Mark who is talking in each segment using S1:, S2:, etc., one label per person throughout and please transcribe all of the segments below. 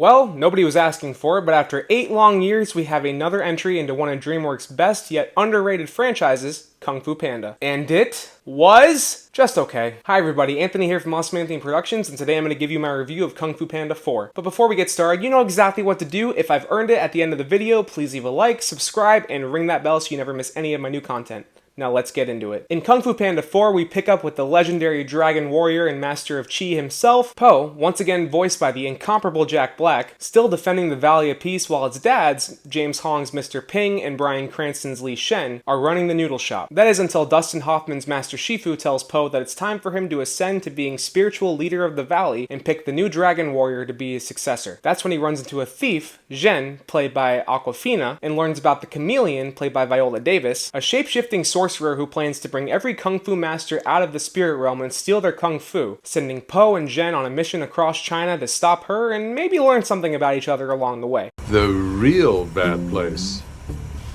S1: Well, nobody was asking for it, but after 8 long years, we have another entry into one of DreamWorks' best yet underrated franchises, Kung Fu Panda. And it was just okay. Hi everybody, Anthony here from Awesome Anthony Productions, and today I'm going to give you my review of Kung Fu Panda 4. But before we get started, you know exactly what to do. If I've earned it at the end of the video, please leave a like, subscribe, and ring that bell so you never miss any of my new content. Now let's get into it. In Kung Fu Panda 4, we pick up with the legendary dragon warrior and master of Qi himself, Po, once again voiced by the incomparable Jack Black, still defending the Valley of Peace while its dads, James Hong's Mr. Ping and Bryan Cranston's Li Shen, are running the noodle shop. That is until Dustin Hoffman's Master Shifu tells Po that it's time for him to ascend to being spiritual leader of the valley and pick the new dragon warrior to be his successor. That's when he runs into a thief, Zhen, played by Awkwafina, and learns about the chameleon, played by Viola Davis, a shape-shifting sorcerer who plans to bring every kung fu master out of the spirit realm and steal their kung fu, sending Po and Zhen on a mission across China to stop her and maybe learn something about each other along the way.
S2: The real bad place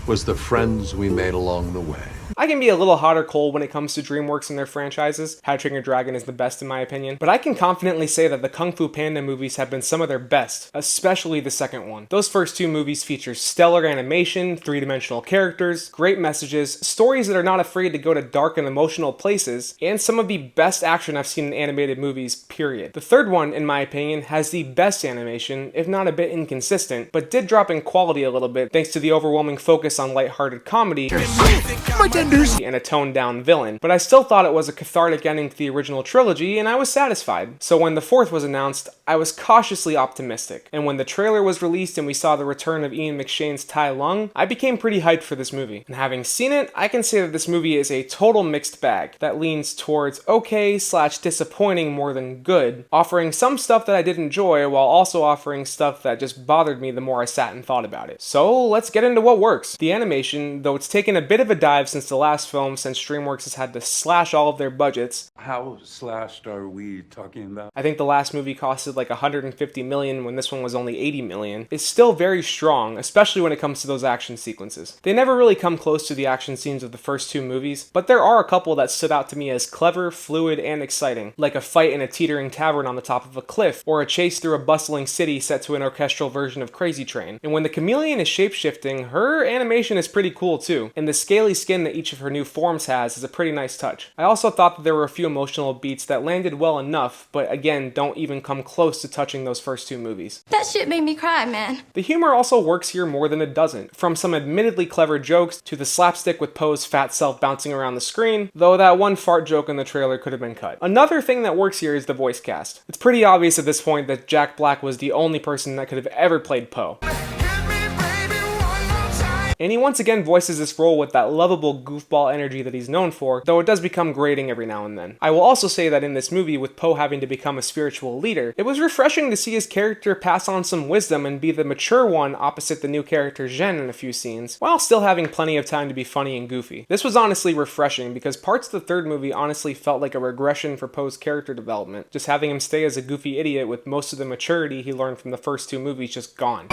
S2: was the friends we made along the way.
S1: I can be a little hot or cold when it comes to DreamWorks and their franchises. How to Train Your Dragon is the best in my opinion, but I can confidently say that the Kung Fu Panda movies have been some of their best, especially the second one. Those first two movies feature stellar animation, three-dimensional characters, great messages, stories that are not afraid to go to dark and emotional places, and some of the best action I've seen in animated movies, period. The third one, in my opinion, has the best animation, if not a bit inconsistent, but did drop in quality a little bit thanks to the overwhelming focus on lighthearted comedy and a toned-down villain, but I still thought it was a cathartic ending to the original trilogy, and I was satisfied. So when the fourth was announced, I was cautiously optimistic, and when the trailer was released and we saw the return of Ian McShane's Tai Lung, I became pretty hyped for this movie. And having seen it, I can say that this movie is a total mixed bag that leans towards okay/disappointing more than good, offering some stuff that I did enjoy while also offering stuff that just bothered me the more I sat and thought about it. So let's get into what works. The animation, though it's taken a bit of a dive since the last film, since DreamWorks has had to slash all of their budgets.
S3: How slashed are we talking about?
S1: I think the last movie costed like $150 million when this one was only $80 million. Is still very strong, especially when it comes to those action sequences. They never really come close to the action scenes of the first two movies, but there are a couple that stood out to me as clever, fluid, and exciting, like a fight in a teetering tavern on the top of a cliff, or a chase through a bustling city set to an orchestral version of Crazy Train. And when the chameleon is shape-shifting, her animation is pretty cool too, and the scaly skin that each of her new forms has is a pretty nice touch. I also thought that there were a few emotional beats that landed well enough, but again, don't even come close to touching those first two movies.
S4: That shit made me cry, man.
S1: The humor also works here more than it doesn't, from some admittedly clever jokes to the slapstick with Po's fat self bouncing around the screen, though that one fart joke in the trailer could have been cut. Another thing that works here is the voice cast. It's pretty obvious at this point that Jack Black was the only person that could have ever played Po. And he once again voices this role with that lovable goofball energy that he's known for, though it does become grating every now and then. I will also say that in this movie, with Po having to become a spiritual leader, it was refreshing to see his character pass on some wisdom and be the mature one opposite the new character Zhen in a few scenes, while still having plenty of time to be funny and goofy. This was honestly refreshing because parts of the third movie honestly felt like a regression for Po's character development, just having him stay as a goofy idiot with most of the maturity he learned from the first two movies just gone.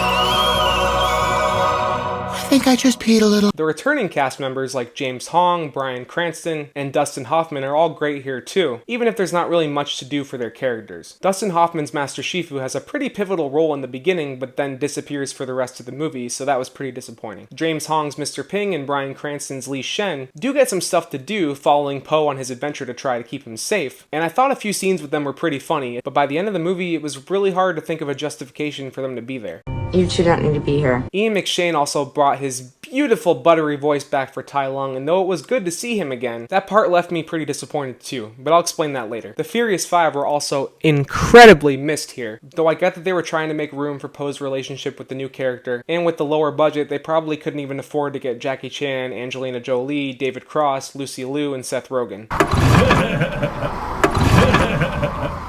S5: I think I just peed a little.
S1: The returning cast members like James Hong, Bryan Cranston, and Dustin Hoffman are all great here too, even if there's not really much to do for their characters. Dustin Hoffman's Master Shifu has a pretty pivotal role in the beginning, but then disappears for the rest of the movie, so that was pretty disappointing. James Hong's Mr. Ping and Bryan Cranston's Li Shen do get some stuff to do following Po on his adventure to try to keep him safe, and I thought a few scenes with them were pretty funny, but by the end of the movie it was really hard to think of a justification for them to be there.
S6: You two don't need to be here.
S1: Ian McShane also brought his beautiful buttery voice back for Tai Lung, and though it was good to see him again, that part left me pretty disappointed too, but I'll explain that later. The Furious Five were also incredibly missed here, though I get that they were trying to make room for Po's relationship with the new character, and with the lower budget, they probably couldn't even afford to get Jackie Chan, Angelina Jolie, David Cross, Lucy Liu, and Seth Rogen.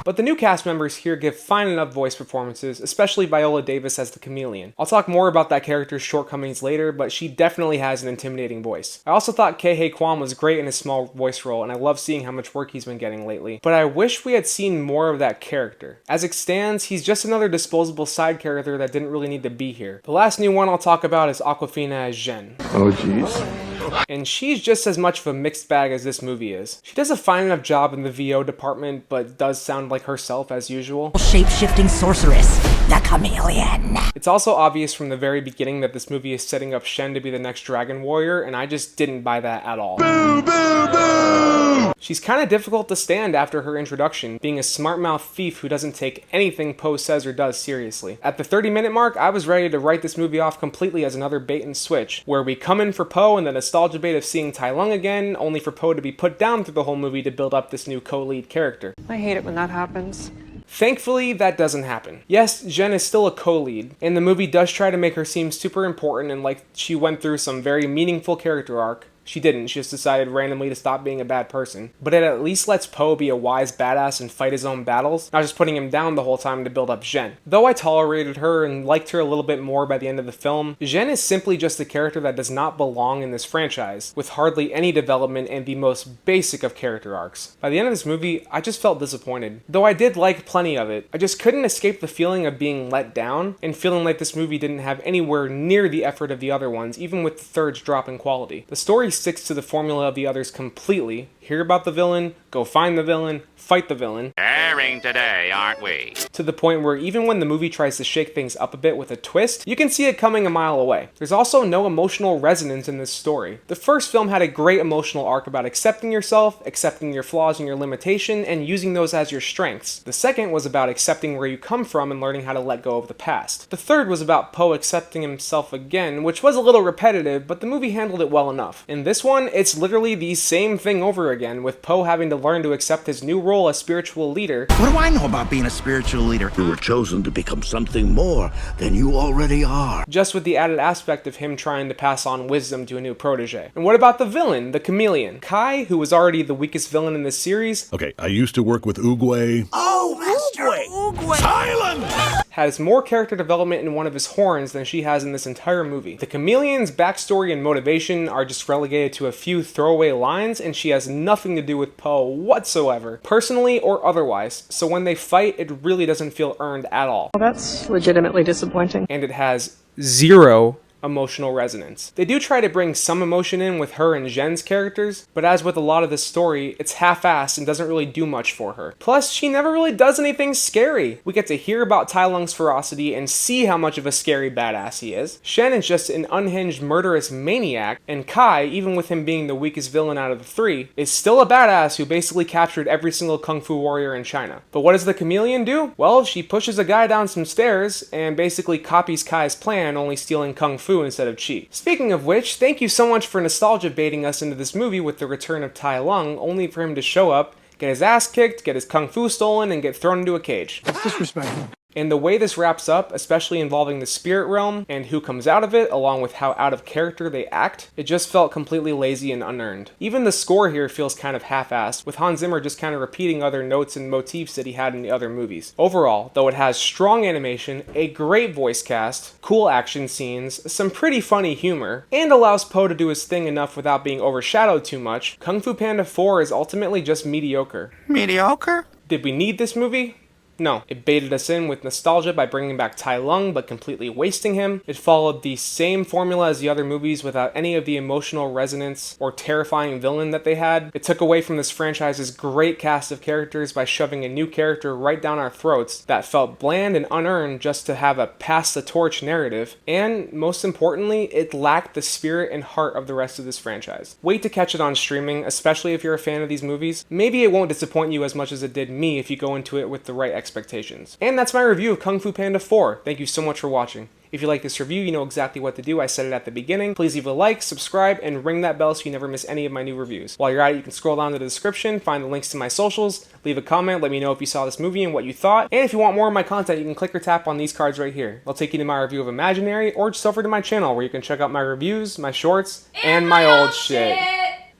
S1: But the new cast members here give fine enough voice performances, especially Viola Davis as the chameleon. I'll talk more about that character's shortcomings later, but she definitely has an intimidating voice. I also thought Kei Kwan was great in his small voice role, and I love seeing how much work he's been getting lately. But I wish we had seen more of that character. As it stands, he's just another disposable side character that didn't really need to be here. The last new one I'll talk about is Awkwafina as Zhen.
S2: Oh jeez.
S1: And she's just as much of a mixed bag as this movie is. She does a fine enough job in the VO department, but does sound like herself as usual.
S5: Shape-shifting sorceress. That chameleon.
S1: It's also obvious from the very beginning that this movie is setting up Shen to be the next Dragon Warrior, and I just didn't buy that at all. Boo, boo, boo! She's kind of difficult to stand after her introduction, being a smart-mouthed thief who doesn't take anything Poe says or does seriously. At the 30-minute mark, I was ready to write this movie off completely as another bait and switch, where we come in for Poe and the nostalgia bait of seeing Tai Lung again, only for Poe to be put down through the whole movie to build up this new co-lead character.
S4: I hate it when that happens.
S1: Thankfully, that doesn't happen. Yes, Jen is still a co-lead, and the movie does try to make her seem super important and like she went through some very meaningful character arc. She didn't, she just decided randomly to stop being a bad person. But it at least lets Poe be a wise badass and fight his own battles, not just putting him down the whole time to build up Zhen. Though I tolerated her and liked her a little bit more by the end of the film, Zhen is simply just a character that does not belong in this franchise, with hardly any development and the most basic of character arcs. By the end of this movie, I just felt disappointed. Though I did like plenty of it, I just couldn't escape the feeling of being let down, and feeling like this movie didn't have anywhere near the effort of the other ones, even with the third's drop in quality. The story sticks to the formula of the others completely. Hear about the villain, go find the villain, fight the villain.
S6: Airing today, aren't we?
S1: To the point where even when the movie tries to shake things up a bit with a twist, you can see it coming a mile away. There's also no emotional resonance in this story. The first film had a great emotional arc about accepting yourself, accepting your flaws and your limitation, and using those as your strengths. The second was about accepting where you come from and learning how to let go of the past. The third was about Poe accepting himself again, which was a little repetitive, but the movie handled it well enough. In this one, it's literally the same thing over again, with Poe having to learn to accept his new role as spiritual leader.
S5: What do I know about being a spiritual leader?
S7: You were chosen to become something more than you already are.
S1: Just with the added aspect of him trying to pass on wisdom to a new protege. And what about the villain, the chameleon? Kai, who was already the weakest villain in this series,
S8: Okay, I used to work with Oogway.
S5: Oh, Master Oogway!
S1: has more character development in one of his horns than she has in this entire movie. The chameleon's backstory and motivation are just relegated to a few throwaway lines, and she has nothing to do with Poe whatsoever, personally or otherwise, so when they fight, it really doesn't feel earned at all.
S4: Well, that's legitimately disappointing.
S1: And it has zero emotional resonance. They do try to bring some emotion in with her and Zhen's characters, but as with a lot of this story, it's half-assed and doesn't really do much for her. Plus, she never really does anything scary. We get to hear about Tai Lung's ferocity and see how much of a scary badass he is. Shen is just an unhinged murderous maniac, and Kai, even with him being the weakest villain out of the three, is still a badass who basically captured every single kung fu warrior in China. But what does the chameleon do? Well, she pushes a guy down some stairs and basically copies Kai's plan, only stealing kung fu instead of chi. Speaking of which, thank you so much for nostalgia baiting us into this movie with the return of Tai Lung, only for him to show up, get his ass kicked, get his kung fu stolen, and get thrown into a cage.
S9: That's disrespectful.
S1: And the way this wraps up, especially involving the spirit realm and who comes out of it, along with how out of character they act, it just felt completely lazy and unearned. Even the score here feels kind of half-assed, with Hans Zimmer just kind of repeating other notes and motifs that he had in the other movies. Overall, though it has strong animation, a great voice cast, cool action scenes, some pretty funny humor, and allows Poe to do his thing enough without being overshadowed too much, Kung Fu Panda 4 is ultimately just mediocre.
S5: Mediocre?
S1: Did we need this movie? No, it baited us in with nostalgia by bringing back Tai Lung but completely wasting him. It followed the same formula as the other movies without any of the emotional resonance or terrifying villain that they had. It took away from this franchise's great cast of characters by shoving a new character right down our throats that felt bland and unearned just to have a pass the torch narrative. And most importantly, it lacked the spirit and heart of the rest of this franchise. Wait to catch it on streaming, especially if you're a fan of these movies. Maybe it won't disappoint you as much as it did me if you go into it with the right expectations. And that's my review of Kung Fu Panda 4. Thank you so much for watching. If you like this review, you know exactly what to do. I said it at the beginning. Please leave a like, subscribe, and ring that bell so you never miss any of my new reviews. While you're at it, you can scroll down to the description, find the links to my socials, leave a comment, let me know if you saw this movie and what you thought. And if you want more of my content, you can click or tap on these cards right here. They'll take you to my review of Imaginary, or just over to my channel where you can check out my reviews, my shorts, and my old shit.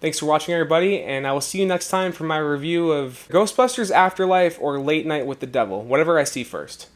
S1: Thanks for watching, everybody, and I will see you next time for my review of Ghostbusters Afterlife or Late Night with the Devil, whatever I see first.